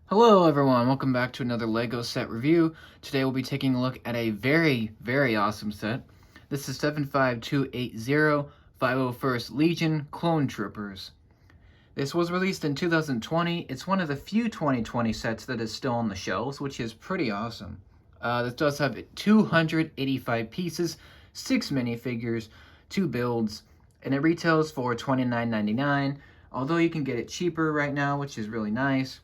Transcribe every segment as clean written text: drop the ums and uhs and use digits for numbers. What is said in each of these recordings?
Hello everyone, welcome back to another LEGO set review. Today we'll be taking a look at a very awesome set. This is 75280 501st Legion Clone Troopers. This was released in 2020. It's one of the few 2020 sets that is still on the shelves, which is pretty awesome. This does have 285 pieces, 6 minifigures, 2 builds, and it retails for $29.99, although you can get it cheaper right now, which is really nice.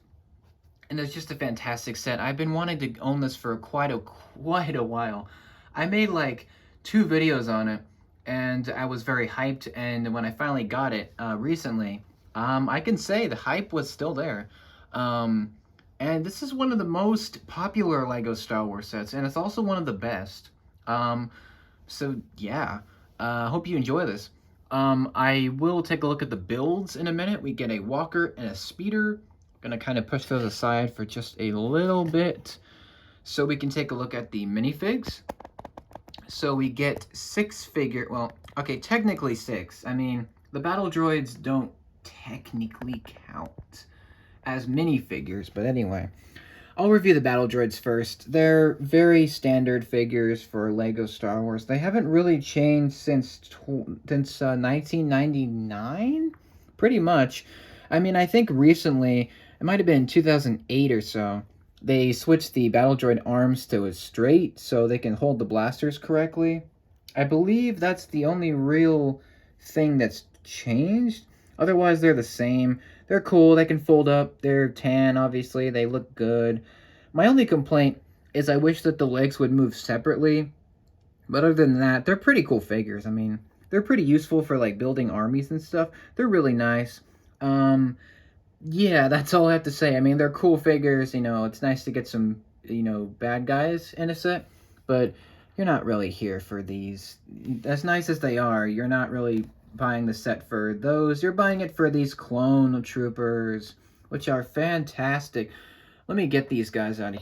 And it's just a fantastic set. I've been wanting to own this for quite a while. I made like 2 videos on it, and I was very hyped. And when I finally got it recently, I can say the hype was still there. Um, and this is one of the most popular Lego Star Wars sets, and it's also one of the best. So yeah, hope you enjoy this. I will take a look at the builds in a minute. We get a walker and a speeder. Gonna kind of push those aside for just a little bit so we can take a look at the minifigs. So we get 6 figure, well, okay, technically 6. I mean, the battle droids don't technically count as minifigures, but anyway. I'll review the battle droids first. They're very standard figures for Lego Star Wars. They haven't really changed since 1999, pretty much. I mean, I think recently, it might have been 2008 or so, they switched the battle droid arms to a straight so they can hold the blasters correctly. I believe that's the only real thing that's changed. Otherwise, they're the same. They're cool. They can fold up. They're tan, obviously. They look good. My only complaint is I wish that the legs would move separately. But other than that, they're pretty cool figures. I mean, they're pretty useful for, like, building armies and stuff. They're really nice. Yeah, that's all I have to say. I mean, they're cool figures. You know, it's nice to get some, bad guys in a set. But you're not really here for these. As nice as they are, you're not really buying the set for those. You're buying it for these clone troopers, which are fantastic. Let me get these guys out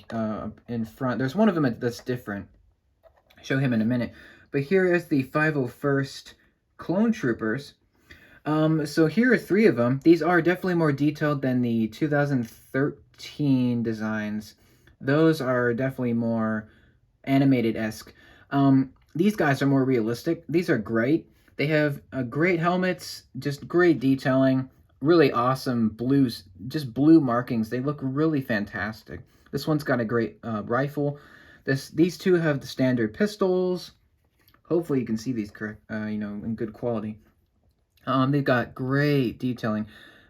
in front. There's one of them that's different. I'll show him in a minute. But here is the 501st clone troopers. So here are 3 of them. These are definitely more detailed than the 2013 designs. Those are definitely more animated-esque. These guys are more realistic. These are great. They have great helmets, just great detailing, really awesome blues, just blue markings. They look really fantastic. This one's got a great rifle. These 2 have the standard pistols. Hopefully you can see these correct, in good quality. They've got great detailing.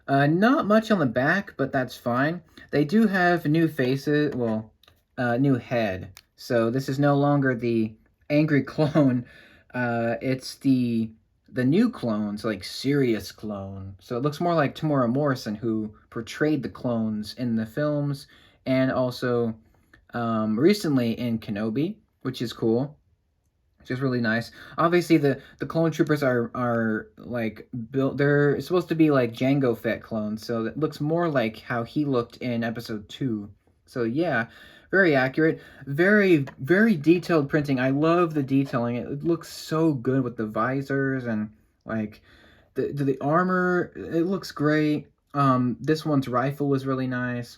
Not much on the back, but that's fine. They do have new faces, well, new head. So this is no longer the angry clone. It's the new clones, like serious clone. So it looks more like Tamora Morrison, who portrayed the clones in the films and also recently in Kenobi, which is cool. Which is really nice. Obviously, the clone troopers are like built. They're supposed to be like Jango Fett clones, so it looks more like how he looked in Episode 2. So yeah, very accurate, very detailed printing. I love the detailing. It looks so good with the visors and like the armor. It looks great. This one's rifle was really nice.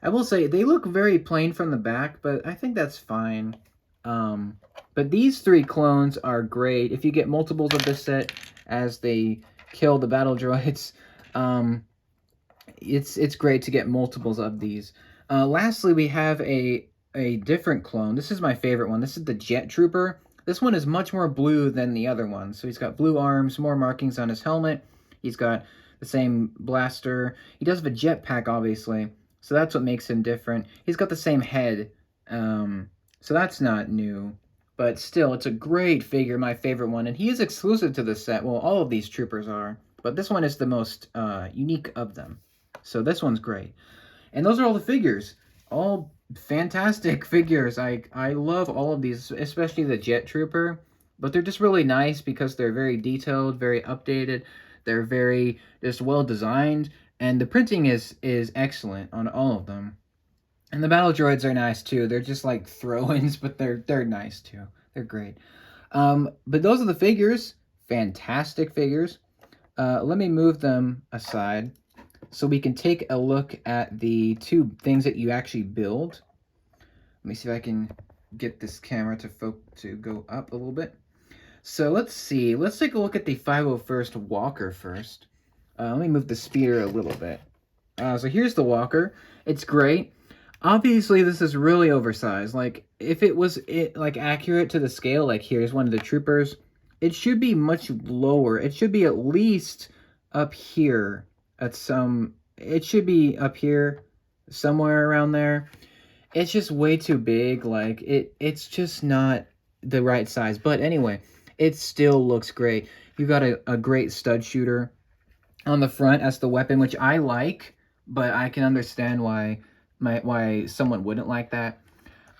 I will say they look very plain from the back, but I think that's fine. But these 3 clones are great. If you get multiples of this set as they kill the battle droids, it's great to get multiples of these. Lastly, we have a different clone. This is my favorite one. This is the Jet Trooper. This one is much more blue than the other one. So he's got blue arms, more markings on his helmet. He's got the same blaster. He does have a jetpack, obviously. So that's what makes him different. He's got the same head. So that's not new. But still, it's a great figure, my favorite one. And he is exclusive to this set. Well, all of these troopers are. But this one is the most unique of them. So this one's great. And those are all the figures. All fantastic figures. I love all of these, especially the Jet Trooper. But they're just really nice because they're very detailed, very updated. They're very just well designed. And the printing is excellent on all of them. And the battle droids are nice too. They're just like throw-ins, but they're nice too. They're great. But those are the figures. Fantastic figures. Let me move them aside. so we can take a look at the two things that you actually build. Let me see if I can get this camera to go up a little bit. So let's see. Let's take a look at the 501st Walker first. Let me move the speeder a little bit. So here's the Walker. It's great. Obviously, this is really oversized. Like, if it was like accurate to the scale, like here's one of the troopers, it should be much lower. It should be at least up here at some. It should be up here, somewhere around there. It's just way too big. Like it's just not the right size. But anyway, it still looks great. You got a great stud shooter on the front as the weapon, which I like, but I can understand why someone wouldn't like that.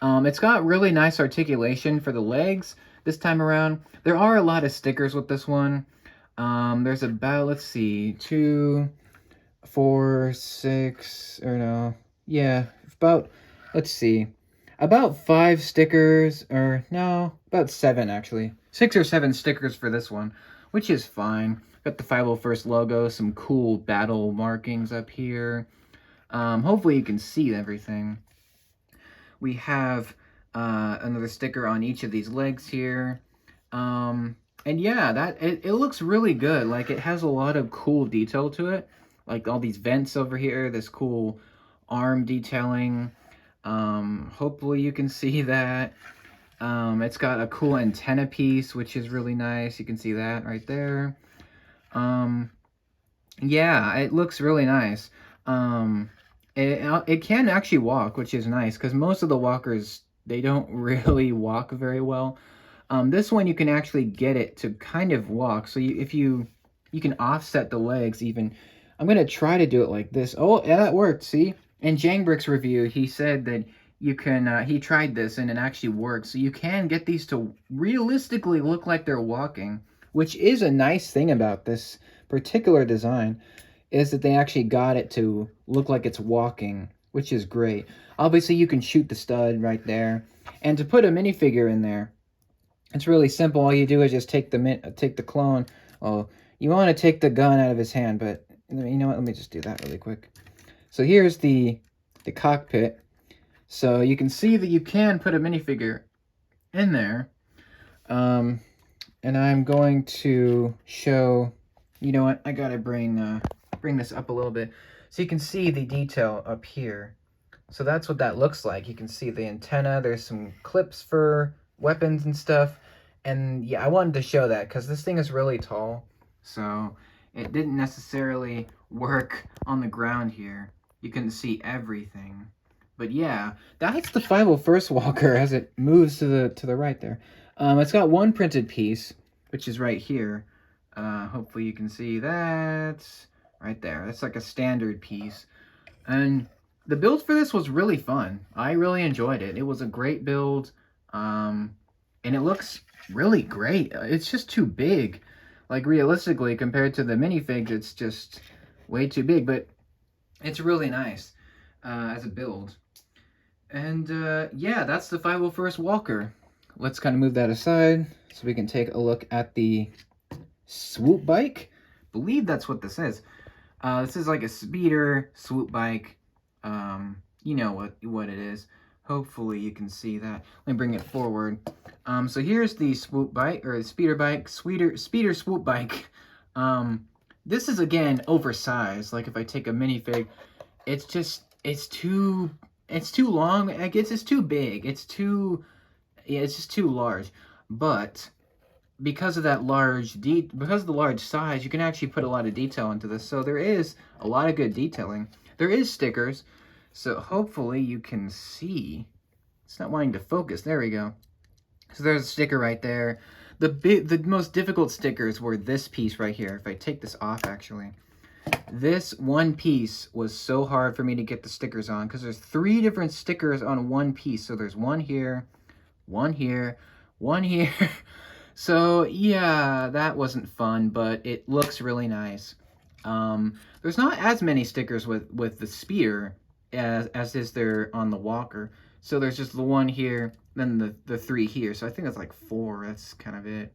It's got really nice articulation for the legs this time around. There are a lot of stickers with this one. There's about, let's see, 2, 4, 6, or no, yeah, about, let's see, about 5 stickers, or no, about 7 actually. 6 or 7 stickers for this one, which is fine. Got the 501st logo, some cool battle markings up here. Hopefully you can see everything. We have another sticker on each of these legs here. And yeah, it looks really good. Like, it has a lot of cool detail to it. Like all these vents over here, this cool arm detailing. Hopefully you can see that. It's got a cool antenna piece, which is really nice. You can see that right there. Yeah, it looks really nice. It can actually walk, which is nice, because most of the walkers, they don't really walk very well. This one, you can actually get it to kind of walk. So if you can offset the legs even. I'm going to try to do it like this. Oh, yeah, that worked, see? In Jangbrick's review, he said that you can, he tried this and it actually works. So you can get these to realistically look like they're walking, which is a nice thing about this particular design, is that they actually got it to look like it's walking, which is great. Obviously, you can shoot the stud right there. And to put a minifigure in there, it's really simple. All you do is just take the clone. Oh, you want to take the gun out of his hand, but you know what? Let me just do that really quick. So here's the cockpit. So you can see that you can put a minifigure in there. And I'm going to show. You know what? I gotta bring this up a little bit so you can see the detail up here. So that's what that looks like. You can see the antenna. There's some clips for weapons and stuff. And yeah, I wanted to show that because this thing is really tall. So it didn't necessarily work on the ground here. You couldn't see everything. But yeah, that's the 501st Walker as it moves to the right there. It's got one printed piece, which is right here. Hopefully you can see that right there. That's like a standard piece. And the build for this was really fun. I really enjoyed it. It was a great build. And it looks really great. It's just too big. Like, realistically, compared to the minifigs, it's just way too big. But it's really nice as a build. And yeah, that's the 501st Walker. Let's kind of move that aside so we can take a look at the swoop bike. I believe that's what this is. This is like a speeder swoop bike. You know what it is. Hopefully you can see that. Let me bring it forward. So here's the swoop bike, or the speeder bike, speeder swoop bike. This is, again, oversized. Like, if I take a minifig, it's too long. I guess it's too big. It's just too large. But because of the large size, you can actually put a lot of detail into this. So there is a lot of good detailing. There is stickers. So hopefully you can see. It's not wanting to focus. There we go. So there's a sticker right there. The most difficult stickers were this piece right here. If I take this off, actually. This one piece was so hard for me to get the stickers on because there's 3 different stickers on one piece. So there's one here, one here, one here. So yeah, that wasn't fun, but it looks really nice. There's not as many stickers with the speeder as is there on the Walker. So there's just the one here, then the 3 here. So I think that's like 4. That's kind of it.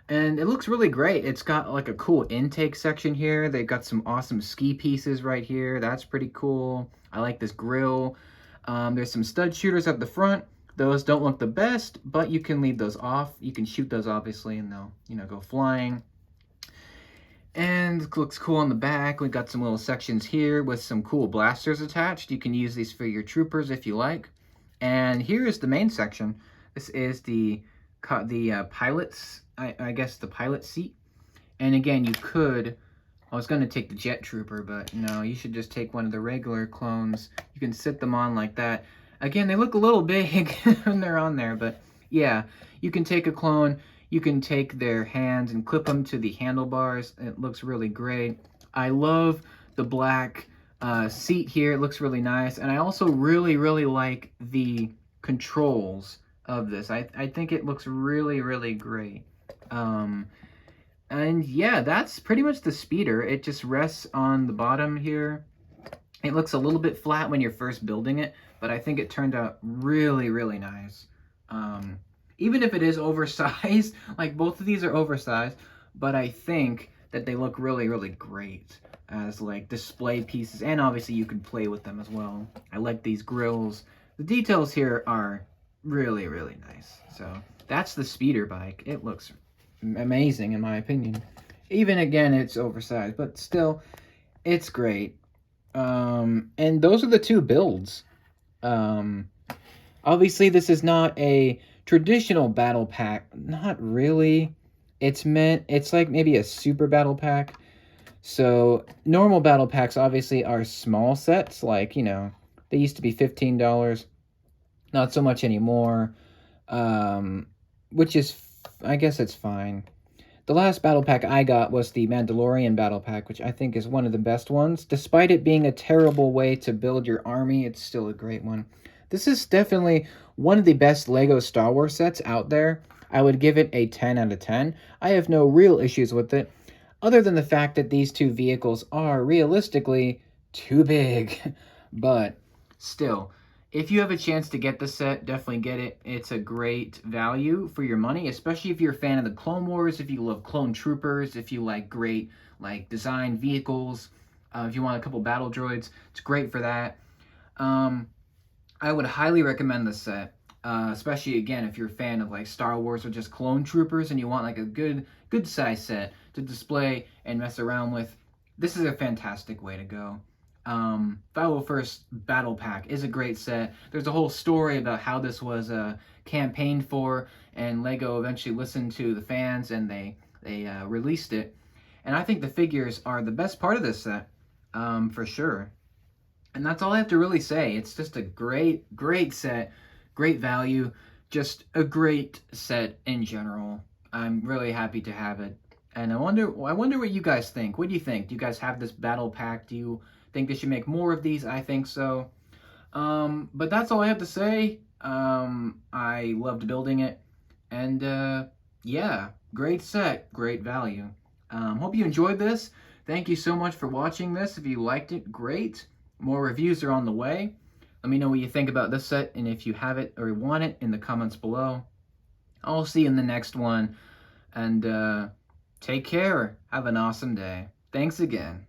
And it looks really great. It's got like a cool intake section here. They've got some awesome ski pieces right here. That's pretty cool. I like this grill. There's some stud shooters at the front. Those don't look the best, but you can leave those off. You can shoot those obviously and they'll, go flying. And it looks cool on the back. We got some little sections here with some cool blasters attached. You can use these for your troopers if you like. And here is the main section. This is the pilot's, I guess the pilot seat. And again, I was going to take the jet trooper, but no, you should just take one of the regular clones. You can sit them on like that. Again, they look a little big when they're on there, but yeah, you can take a clone. You can take their hands and clip them to the handlebars. It looks really great. I love the black seat here. It looks really nice. And I also really, really like the controls of this. I think it looks really, really great. And yeah, that's pretty much the speeder. It just rests on the bottom here. It looks a little bit flat when you're first building it, but I think it turned out really, really nice. Even if it is oversized, like both of these are oversized, but I think that they look really, really great as like display pieces, and obviously you can play with them as well. I like these grills. The details here are really, really nice. So that's the speeder bike. It looks amazing in my opinion. Even again, it's oversized, but still, it's great. And those are the two builds. Obviously, this is not a traditional battle pack. Not really. It's like maybe a super battle pack. So normal battle packs obviously are small sets. Like, they used to be $15. Not so much anymore. Which is, I guess it's fine. The last battle pack I got was the Mandalorian battle pack, which I think is one of the best ones. Despite it being a terrible way to build your army, it's still a great one. This is definitely one of the best LEGO Star Wars sets out there. I would give it a 10 out of 10. I have no real issues with it, other than the fact that these two vehicles are realistically too big. But still, if you have a chance to get the set, definitely get it. It's a great value for your money, especially if you're a fan of the Clone Wars, if you love clone troopers, if you like great design vehicles, if you want a couple battle droids, it's great for that. I would highly recommend this set, especially again if you're a fan of Star Wars or just clone troopers and you want a good size set to display and mess around with. This is a fantastic way to go. 501st Battle Pack is a great set. There's a whole story about how this was campaigned for, and LEGO eventually listened to the fans and they released it. And I think the figures are the best part of this set, for sure. And that's all I have to really say. It's just a great set, great value, just a great set in general. I'm really happy to have it. And I wonder what you guys think. What do you think? Do you guys have this battle pack? Do you think they should make more of these? I think so. But that's all I have to say. I loved building it. And yeah, great set, great value. Hope you enjoyed this. Thank you so much for watching this. If you liked it, great. More reviews are on the way. Let me know what you think about this set, and if you have it or want it, in the comments below. I'll see you in the next one. And take care. Have an awesome day. Thanks again.